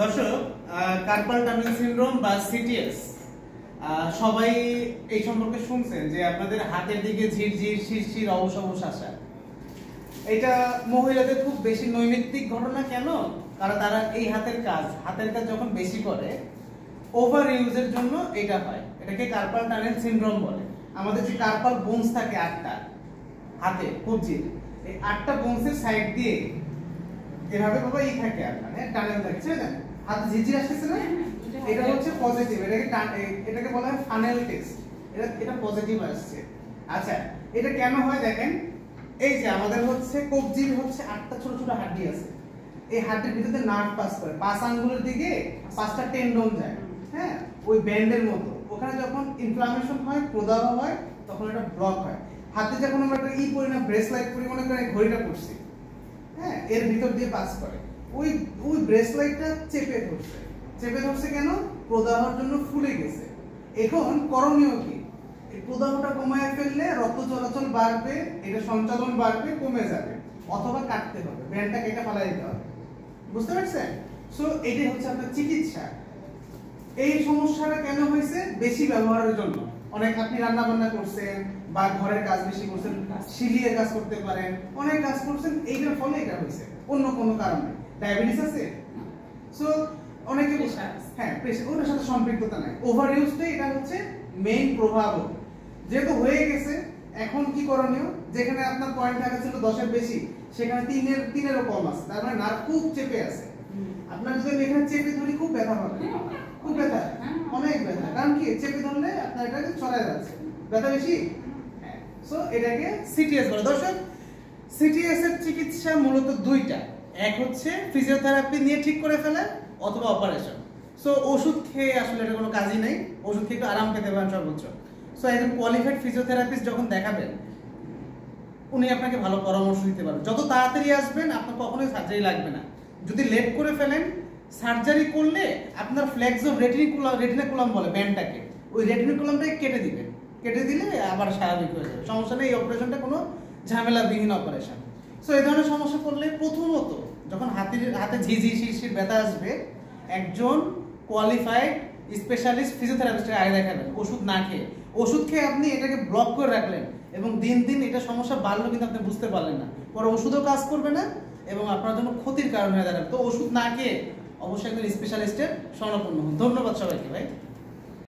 দর্শক, carpal tunnel syndrome বা CTS সবাই এই সম্পর্কে শুনছেন যে আপনাদের হাতের দিকে ঝিরঝির শিরশির অবশ অবশ আসা। এটা মহিলাদের খুব বেশি নৈমিত্তিক ঘটনা। কেন? কারণ তারা এই হাতের কাজ যখন বেশি করে, ওভার ইউজের জন্য এটা হয়। এটাকে কার্পাল টানেল সিনড্রোম বলে। আমাদের যে কার্পাল বোনস থাকে 8টা হাতে কবজির, এই 8টা বোনসের সাইড দিয়ে এভাবে বাবা এই থাকে আপনার টানেল থাকে, ঠিক আছে? হাতে ঝিরঝির আসতেছে না, এটা হচ্ছে পজিটিভ। এটাকে বলা হয় ফানেল টেস্ট। এটা পজিটিভ আসছে। আচ্ছা, এটা কেন হয় দেখেন। এই যে আমাদের হচ্ছে কবজির হচ্ছে 8টা ছোট ছোট হাড্ডি আছে। এই হাড্ডির ভিতরে নার্ভ পাস করে, 5 আঙ্গুলের দিকে 5টা টেন্ডন যায়, হ্যাঁ, ওই ব্যান্ডের মতো। ওখানে যখন ইনফ্লামেশন হয়, প্রদাহ হয়, তখন এটা ব্লক হয়। হাতে যখন আমরা একটা পরি না, ব্রেসলাইট পরি, মনে করেন ঘড়িটা পড়ছি, হ্যাঁ, এর ভিতর দিয়ে পাস করে। ওই ব্রেসলাইটটা চেপে ধরছে কেন? প্রদাহের জন্য ফুলে গেছে। এখন করণীয় কি? এই প্রদাহটা কমায় ফেললে রক্ত চলাচল বাড়বে, এটা সঞ্চালন বাড়বে, কমে যাবে। অথবা কাটতে হবে, ব্যান্ডটা কেটে ফেলাই দিতে হবে। বুঝতে পারছেন? সো এটাই হচ্ছে আপনার চিকিৎসা। এই সমস্যাটা কেন হয়েছে? বেশি ব্যবহারের জন্য। অনেক আপনি রান্না বান্না করছেন বা ঘরের কাজ বেশি করছেন, সিলিয়ে কাজ করতে পারেন, অনেক কাজ করছেন, এইটার ফলে এটা হয়েছে। অন্য কোনো কারণে ডায়াবেটিস আছে, সো অনেকে হ্যাঁ প্রেশার, ওটার সাথে সম্পৃক্ততা নাই। ওভার ইউজটাই এটা হচ্ছে মেইন প্রভাব। যেহেতু হয়ে গেছে, এখন কি করণীয়? যেখানে আপনার পয়েন্ট থাকা ছিল 10-এর বেশি, সেখানে 3-এরও কম আছে। তার মানে নার্ভ খুব চেপে আছে। আপনার যদি এখানে চেপে ধরি, খুব ব্যথা হবে, খুব ব্যথা, অনেক ব্যথা। কারণ কি? চেপে ধরলে আপনার এটাকে ছড়ায় যাচ্ছে, ব্যথা বেশি। সো এটাকে সিটিএস বলে। দর্শক, সিটিএস এর চিকিৎসা মূলত দুইটা। এক হচ্ছে ফিজিওথেরাপি নিয়ে ঠিক করে ফেলা, অথবা অপারেশন। সো ওষুধ খেয়ে আসলে এটা কোনো কাজই নেই। ওষুধ খেয়ে একটু আরাম পেতে পারেন সর্বোচ্চ। সো একজন কোয়ালিফাইড ফিজিওথেরাপিস্ট যখন দেখাবেন, উনি আপনাকে ভালো পরামর্শ দিতে পারবেন। যত তাড়াতাড়ি আসবেন, আপনার কখনোই সার্জারি লাগবে না। যদি লেট করে ফেলেন, সার্জারি করলে আপনার ফ্লেক্সো রেটিনাকুলাম বলে ব্যান্ডটাকে, ওই রেটিনাকুলামটাকে কেটে দিলে আবার স্বাভাবিক হয়ে যাবে। সমস্যা নেই, এই অপারেশনটা কোনো ঝামেলাবিহীন অপারেশন। সো এই ধরনের সমস্যা করলে প্রথমত যখন হাতে ঝিঝি শিরশির ব্যথা আসবে, একজন কোয়ালিফাইড স্পেশালিস্ট ফিজিওথেরাপিস্টের আগে দেখাবেন, ওষুধ না খেয়ে। ওষুধ খেয়ে আপনি এটাকে ব্লক করে রাখলেন এবং দিন দিন এটা সমস্যা বাড়লো, কিন্তু আপনি বুঝতে পারলেন না। পরে ওষুধও কাজ করবে না এবং আপনার জন্য ক্ষতির কারণ হয়ে দাঁড়াবে। তো ওষুধ না খেয়ে অবশ্যই একজন স্পেশালিস্টের শরণাপন্ন হন। ধন্যবাদ সবাইকে ভাই।